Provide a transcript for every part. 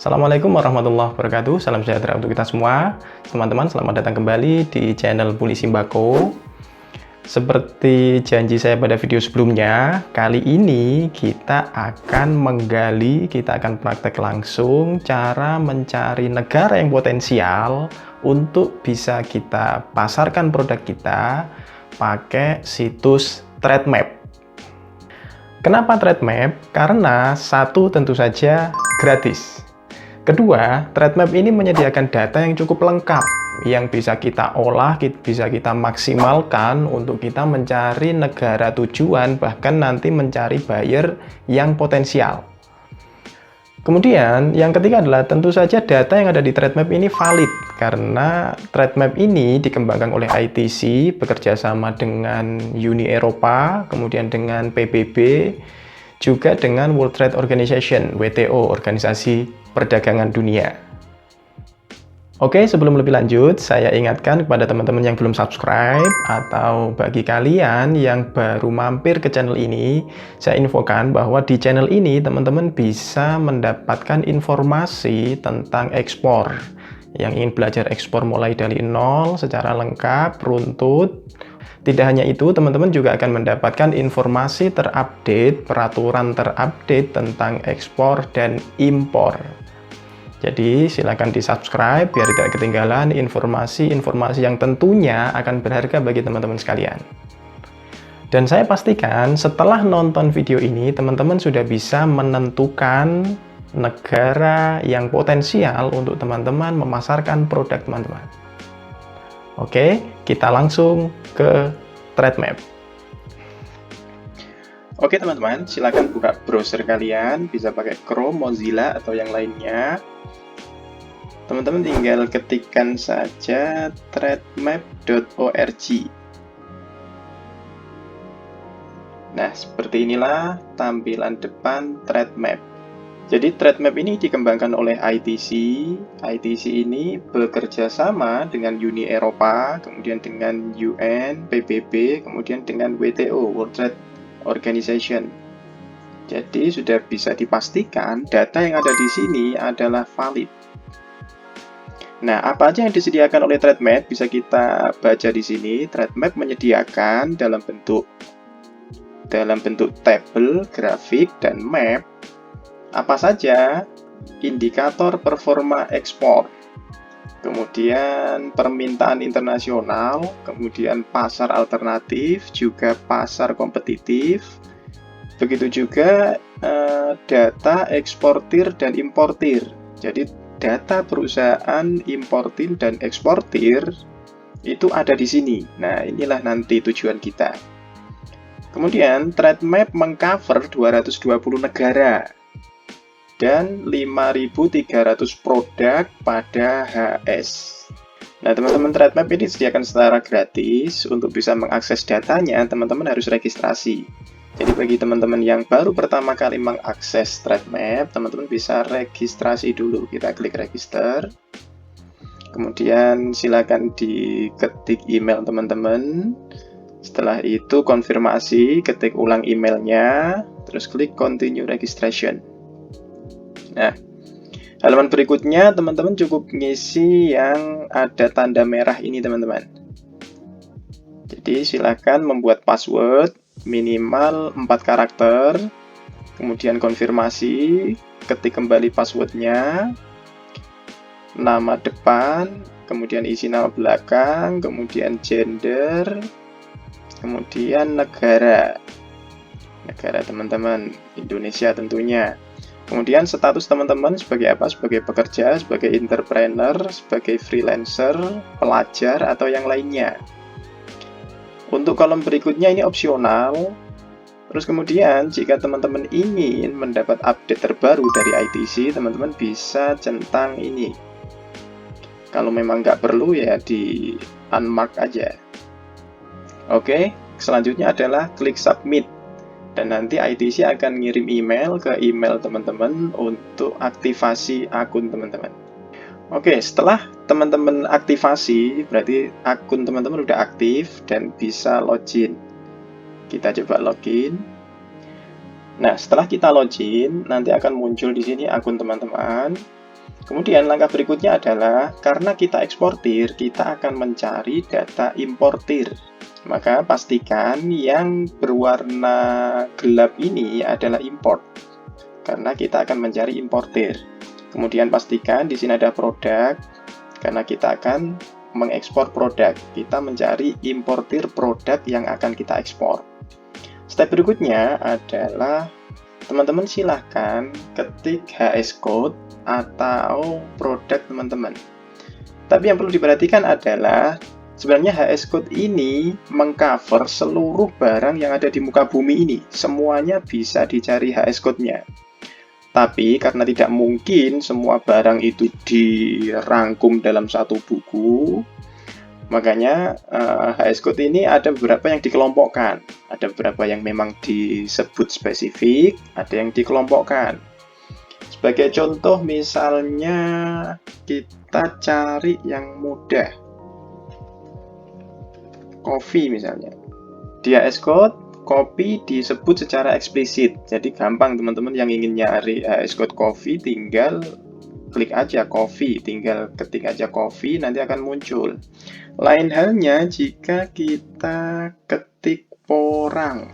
Assalamualaikum warahmatullahi wabarakatuh. Salam sejahtera untuk kita semua. Teman-teman, selamat datang kembali di channel Bully Simbako. Seperti janji saya pada video sebelumnya, kali ini kita akan praktek langsung cara mencari negara yang potensial untuk bisa kita pasarkan produk kita pakai situs Trade Map. Kenapa Trade Map? Karena satu, tentu saja gratis. Kedua, Trade Map ini menyediakan data yang cukup lengkap yang bisa kita olah, bisa kita maksimalkan untuk kita mencari negara tujuan, bahkan nanti mencari buyer yang potensial. Kemudian, yang ketiga adalah tentu saja data yang ada di Trade Map ini valid, karena Trade Map ini dikembangkan oleh ITC, bekerja sama dengan Uni Eropa, kemudian dengan PBB, juga dengan World Trade Organization, WTO, Organisasi Perdagangan Dunia. Oke, sebelum lebih lanjut, saya ingatkan kepada teman-teman yang belum subscribe atau bagi kalian yang baru mampir ke channel ini, saya infokan bahwa di channel ini teman-teman bisa mendapatkan informasi tentang ekspor. Yang ingin belajar ekspor mulai dari nol secara lengkap, runtut. Tidak hanya itu, teman-teman juga akan mendapatkan informasi terupdate, peraturan terupdate tentang ekspor dan impor. Jadi silakan di-subscribe biar tidak ketinggalan informasi-informasi yang tentunya akan berharga bagi teman-teman sekalian. Dan saya pastikan setelah nonton video ini, teman-teman sudah bisa menentukan negara yang potensial untuk teman-teman memasarkan produk teman-teman. Oke, kita langsung ke Trade Map. Oke teman-teman, silakan buka browser kalian, bisa pakai Chrome, Mozilla, atau yang lainnya. Teman-teman tinggal ketikkan saja trademap.org. Nah, seperti inilah tampilan depan Trade Map. Jadi Trade Map ini dikembangkan oleh ITC. ITC ini bekerja sama dengan Uni Eropa, kemudian dengan UN, PBB, kemudian dengan WTO, World Trade Organization. Jadi sudah bisa dipastikan data yang ada di sini adalah valid. Nah, apa aja yang disediakan oleh Trade Map bisa kita baca di sini. Trade Map menyediakan dalam bentuk tabel, grafik, dan map apa saja indikator performa ekspor, kemudian permintaan internasional, kemudian pasar alternatif, juga pasar kompetitif, begitu juga data eksportir dan importir. Jadi data perusahaan importir dan eksportir itu ada di sini. Nah, inilah nanti tujuan kita. Kemudian Trade Map mengcover 220 negara dan 5.300 produk pada HS. Nah, teman-teman, Trade Map ini disediakan secara gratis. Untuk bisa mengakses datanya, teman-teman harus registrasi. Jadi bagi teman-teman yang baru pertama kali mengakses Trade Map, teman-teman bisa registrasi dulu. Kita klik register. Kemudian silakan diketik email teman-teman. Setelah itu konfirmasi, ketik ulang emailnya, terus klik continue registration. Nah, halaman berikutnya teman-teman cukup ngisi yang ada tanda merah ini teman-teman. Jadi silakan membuat password minimal 4 karakter, kemudian konfirmasi, ketik kembali passwordnya, nama depan, kemudian isi nama belakang, kemudian gender, kemudian negara teman-teman, Indonesia tentunya. Kemudian status teman-teman sebagai apa? Sebagai pekerja, sebagai entrepreneur, sebagai freelancer, pelajar, atau yang lainnya. Untuk kolom berikutnya ini opsional. Terus kemudian jika teman-teman ingin mendapat update terbaru dari ITC, teman-teman bisa centang ini. Kalau memang nggak perlu ya di unmark aja. Oke, selanjutnya adalah klik submit. Dan nanti ITC akan ngirim email ke email teman-teman untuk aktivasi akun teman-teman. Oke, setelah teman-teman aktivasi, berarti akun teman-teman udah aktif dan bisa login. Kita coba login. Nah, setelah kita login, nanti akan muncul di sini akun teman-teman. Kemudian langkah berikutnya adalah karena kita eksportir, kita akan mencari data importir. Maka pastikan yang berwarna gelap ini adalah import, karena kita akan mencari importir. Kemudian pastikan di sini ada produk, karena kita akan mengekspor produk. Kita mencari importir produk yang akan kita ekspor. Step berikutnya adalah teman-teman silahkan ketik HS code atau produk teman-teman. Tapi yang perlu diperhatikan adalah sebenarnya HS code ini mengcover seluruh barang yang ada di muka bumi ini. Semuanya bisa dicari HS code-nya. Tapi karena tidak mungkin semua barang itu dirangkum dalam satu buku, makanya HS code ini ada beberapa yang dikelompokkan. Ada beberapa yang memang disebut spesifik, ada yang dikelompokkan. Sebagai contoh misalnya kita cari yang mudah. Coffee misalnya. Di HS code, kopi disebut secara eksplisit. Jadi gampang teman-teman yang ingin nyari HS code coffee tinggal klik aja coffee, tinggal ketik aja coffee, nanti akan muncul. Lain halnya jika kita ketik porang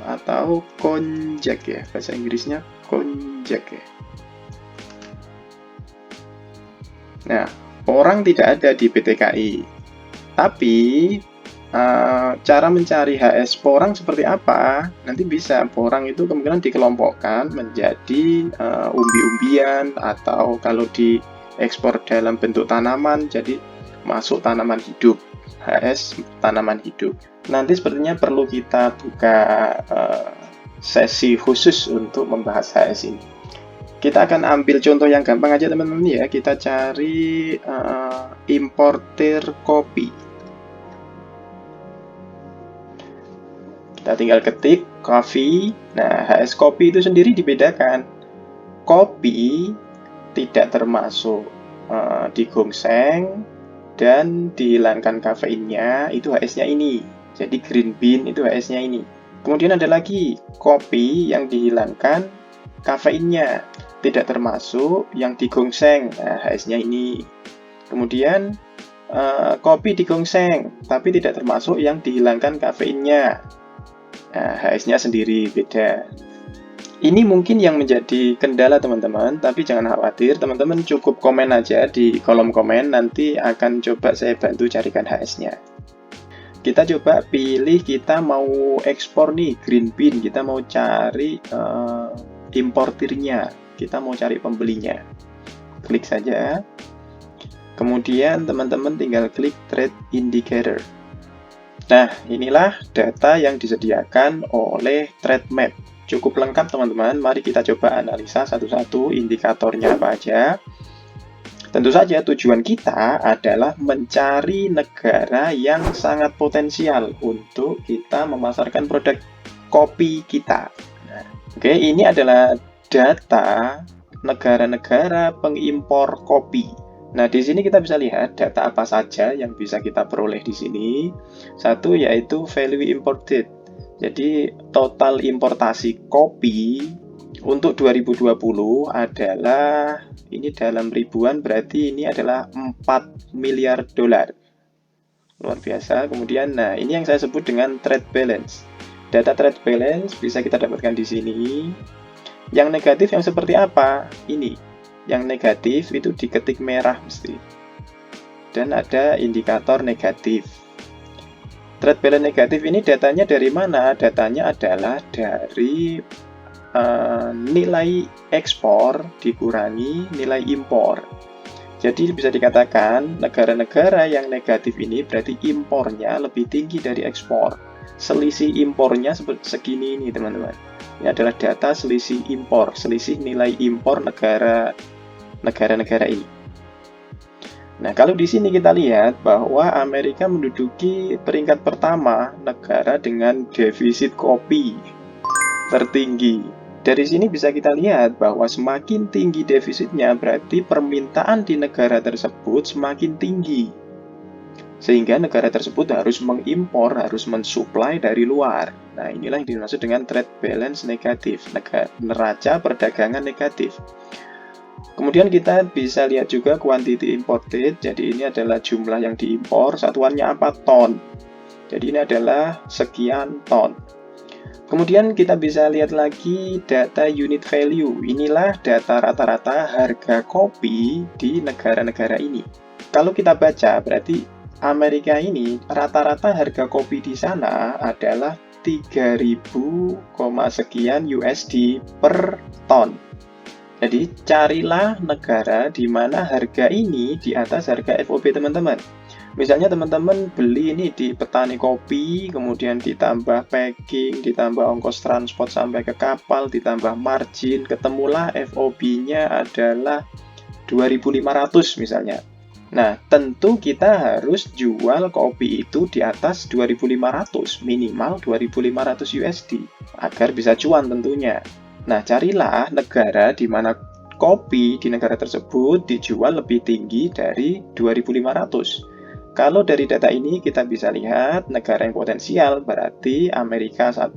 atau konjak ya, bahasa Inggrisnya konjak ya. Nah, porang tidak ada di PTKI, tapi cara mencari HS porang seperti apa? Nanti bisa, porang itu kemungkinan dikelompokkan menjadi umbi-umbian, atau kalau diekspor dalam bentuk tanaman, jadi masuk tanaman hidup, HS tanaman hidup. Nanti sepertinya perlu kita buka sesi khusus untuk membahas HS ini. Kita akan ambil contoh yang gampang aja teman-teman ya, kita cari importir kopi. Kita tinggal ketik coffee. Nah, HS kopi itu sendiri dibedakan. Kopi tidak termasuk digongseng dan dihilangkan kafeinnya, itu HS-nya ini. Jadi green bean itu HS-nya ini. Kemudian ada lagi kopi yang dihilangkan kafeinnya, tidak termasuk yang digongseng. Nah, HS-nya ini. Kemudian kopi digongseng, tapi tidak termasuk yang dihilangkan kafeinnya. Nah, HS-nya sendiri beda. Ini mungkin yang menjadi kendala teman-teman, tapi jangan khawatir, teman-teman cukup komen aja di kolom komen, nanti akan coba saya bantu carikan HS-nya. Kita coba pilih, kita mau ekspor nih green bean, kita mau cari importirnya, kita mau cari pembelinya. Klik saja. Kemudian teman-teman tinggal klik Trade Indicator. Nah, inilah data yang disediakan oleh TradeMap. Cukup lengkap teman-teman, mari kita coba analisa satu-satu indikatornya apa aja. Tentu saja tujuan kita adalah mencari negara yang sangat potensial untuk kita memasarkan produk kopi kita. Nah, oke, ini adalah data negara-negara pengimpor kopi. Nah, di sini kita bisa lihat data apa saja yang bisa kita peroleh di sini. Satu yaitu value imported. Jadi total importasi kopi untuk 2020 adalah, ini dalam ribuan, berarti ini adalah 4 miliar dolar. Luar biasa. Kemudian, nah ini yang saya sebut dengan trade balance. Data trade balance bisa kita dapatkan di sini. Yang negatif yang seperti apa? Ini. Yang negatif itu diketik merah mesti. Dan ada indikator negatif. Trade balance negatif ini datanya dari mana? Datanya adalah dari nilai ekspor dikurangi nilai impor. Jadi bisa dikatakan negara-negara yang negatif ini berarti impornya lebih tinggi dari ekspor. Selisih impornya segini ini teman-teman. Ini adalah data selisih impor, selisih nilai impor negara-negara ini. Nah, kalau di sini kita lihat bahwa Amerika menduduki peringkat pertama negara dengan defisit kopi tertinggi. Dari sini bisa kita lihat bahwa semakin tinggi defisitnya berarti permintaan di negara tersebut semakin tinggi. Sehingga negara tersebut harus mengimpor, harus mensuplai dari luar. Nah, inilah yang dimaksud dengan trade balance negatif, neraca perdagangan negatif. Kemudian kita bisa lihat juga quantity imported, jadi ini adalah jumlah yang diimpor, satuannya apa? Ton. Jadi ini adalah sekian ton. Kemudian kita bisa lihat lagi data unit value, inilah data rata-rata harga kopi di negara-negara ini. Kalau kita baca, berarti Amerika ini rata-rata harga kopi di sana adalah 3.000, sekian USD per ton. Jadi carilah negara di mana harga ini di atas harga FOB teman-teman. Misalnya teman-teman beli ini di petani kopi, kemudian ditambah packing, ditambah ongkos transport sampai ke kapal, ditambah margin, ketemulah FOB-nya adalah 2.500 misalnya. Nah, tentu kita harus jual kopi itu di atas 2.500, minimal 2.500 USD, agar bisa cuan tentunya. Nah, carilah negara di mana kopi di negara tersebut dijual lebih tinggi dari 2.500. Kalau dari data ini kita bisa lihat negara yang potensial berarti Amerika 1,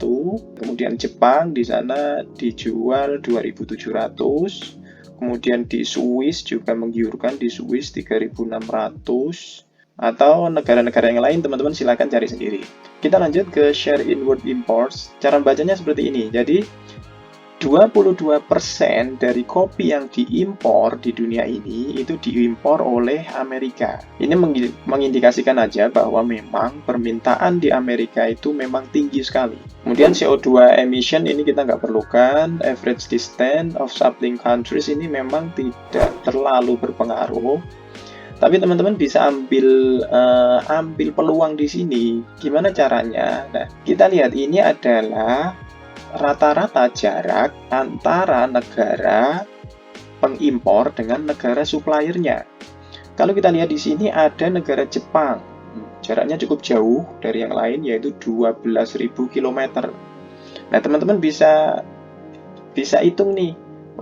kemudian Jepang di sana dijual 2.700, kemudian di Swiss juga menggiurkan, di Swiss 3.600, atau negara-negara yang lain teman-teman silakan cari sendiri. Kita lanjut ke share inward imports. Cara bacanya seperti ini. Jadi 22% dari kopi yang diimpor di dunia ini itu diimpor oleh Amerika. Ini mengindikasikan aja bahwa memang permintaan di Amerika itu memang tinggi sekali. Kemudian CO2 emission ini kita nggak perlukan. Average distance of supplying countries ini memang tidak terlalu berpengaruh. Tapi teman-teman bisa ambil peluang di sini. Gimana caranya? Nah, kita lihat ini adalah rata-rata jarak antara negara pengimpor dengan negara suppliernya. Kalau kita lihat di sini ada negara Jepang, jaraknya cukup jauh dari yang lain yaitu 12.000 km. Nah, teman-teman bisa hitung nih,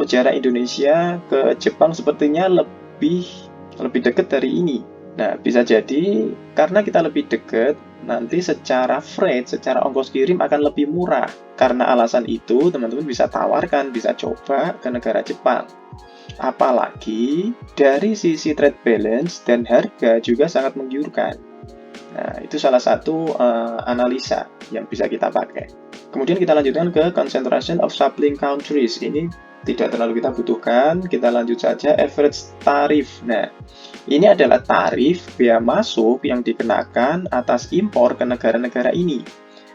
jarak Indonesia ke Jepang sepertinya lebih dekat dari ini. Nah, bisa jadi karena kita lebih dekat, nanti secara freight, secara ongkos kirim akan lebih murah. Karena alasan itu, teman-teman bisa tawarkan, bisa coba ke negara Jepang. Apalagi dari sisi trade balance dan harga juga sangat menggiurkan. Nah, itu salah satu analisa yang bisa kita pakai. Kemudian kita lanjutkan ke concentration of supplying countries. Ini tidak terlalu kita butuhkan, kita lanjut saja average tarif. Nah, ini adalah tarif bea masuk yang dikenakan atas impor ke negara-negara ini.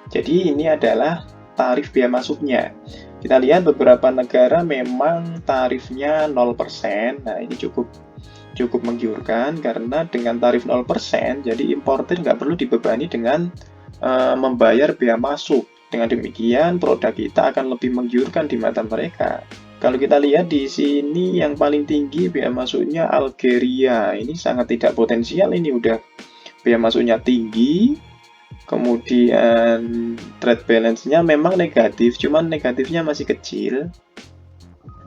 Jadi ini adalah tarif bea masuknya. Kita lihat beberapa negara memang tarifnya 0%. Nah, ini cukup menggiurkan karena dengan tarif 0%, jadi importer nggak perlu dibebani dengan membayar bea masuk. Dengan demikian, produk kita akan lebih menggiurkan di mata mereka. Kalau kita lihat di sini yang paling tinggi bea masuknya Algeria. Ini sangat tidak potensial, ini udah bea masuknya tinggi. Kemudian trade balance-nya memang negatif, cuman negatifnya masih kecil.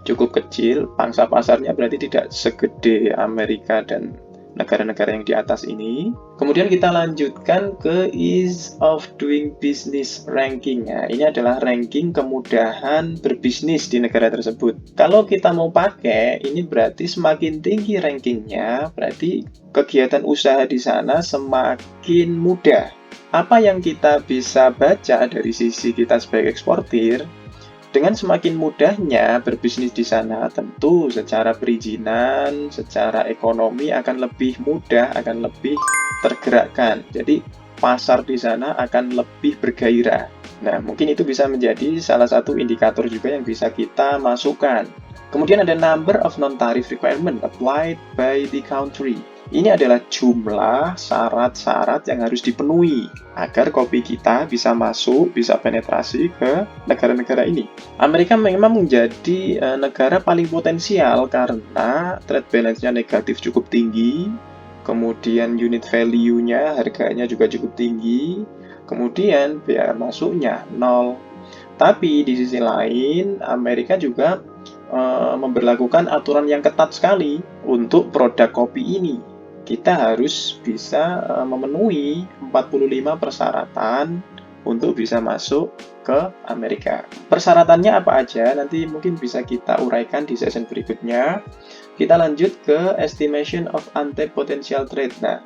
Cukup kecil, pangsa pasarnya berarti tidak segede Amerika dan negara-negara yang di atas ini. Kemudian kita lanjutkan ke ease of doing business ranking. Nah, ini adalah ranking kemudahan berbisnis di negara tersebut. Kalau kita mau pakai, ini berarti semakin tinggi rankingnya, berarti kegiatan usaha di sana semakin mudah. Apa yang kita bisa baca dari sisi kita sebagai eksportir? Dengan semakin mudahnya berbisnis di sana, tentu secara perizinan, secara ekonomi akan lebih mudah, akan lebih tergerakkan. Jadi pasar di sana akan lebih bergairah. Nah, mungkin itu bisa menjadi salah satu indikator juga yang bisa kita masukkan. Kemudian ada number of non-tariff requirement applied by the country. Ini adalah jumlah syarat-syarat yang harus dipenuhi agar kopi kita bisa masuk, bisa penetrasi ke negara-negara ini. Amerika memang menjadi negara paling potensial karena trade balance-nya negatif cukup tinggi, kemudian unit value-nya, harganya juga cukup tinggi, kemudian bea masuknya 0. Tapi di sisi lain, Amerika juga memberlakukan aturan yang ketat sekali untuk produk kopi ini. kita harus bisa memenuhi 45 persyaratan untuk bisa masuk ke Amerika. Persyaratannya apa aja? Nanti mungkin bisa kita uraikan di session berikutnya. Kita lanjut ke estimation of untapped potential trade. Nah,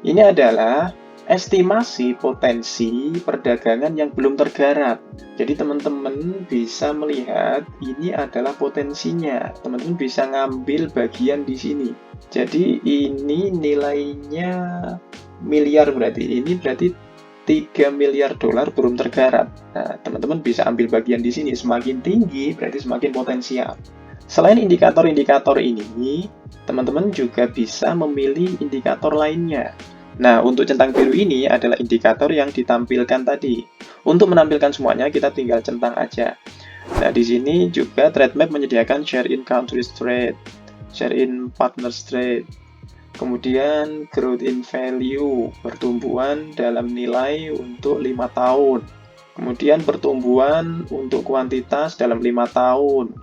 ini adalah estimasi potensi perdagangan yang belum tergarap. Jadi teman-teman bisa melihat ini adalah potensinya. Teman-teman bisa ngambil bagian di sini. Jadi ini nilainya miliar berarti. Ini berarti 3 miliar dolar belum tergarap. Nah, teman-teman bisa ambil bagian di sini. Semakin tinggi berarti semakin potensial. Selain indikator-indikator ini, teman-teman juga bisa memilih indikator lainnya. Nah, untuk centang biru ini adalah indikator yang ditampilkan tadi. Untuk menampilkan semuanya, kita tinggal centang aja. Nah, di sini juga TradeMap menyediakan share in countries trade, share in partners trade, kemudian growth in value, pertumbuhan dalam nilai untuk 5 tahun. Kemudian pertumbuhan untuk kuantitas dalam 5 tahun.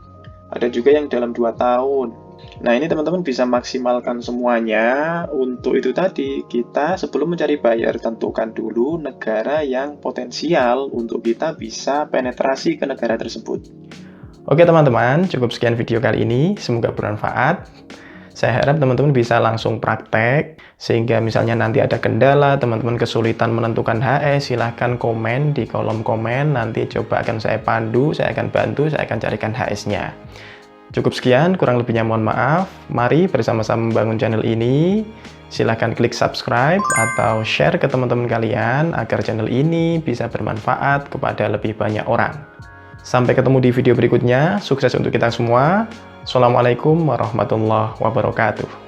Ada juga yang dalam 2 tahun. Nah, ini teman-teman bisa maksimalkan semuanya. Untuk itu tadi, kita sebelum mencari buyer, tentukan dulu negara yang potensial untuk kita bisa penetrasi ke negara tersebut. Oke teman-teman, cukup sekian video kali ini. Semoga bermanfaat. Saya harap teman-teman bisa langsung praktek, sehingga misalnya nanti ada kendala, teman-teman kesulitan menentukan HS, silahkan komen di kolom komen, nanti coba akan saya pandu, saya akan bantu, saya akan carikan HS-nya. Cukup sekian, kurang lebihnya mohon maaf. Mari bersama-sama membangun channel ini. Silahkan klik subscribe atau share ke teman-teman kalian, agar channel ini bisa bermanfaat kepada lebih banyak orang. Sampai ketemu di video berikutnya, sukses untuk kita semua. Assalamualaikum warahmatullahi wabarakatuh.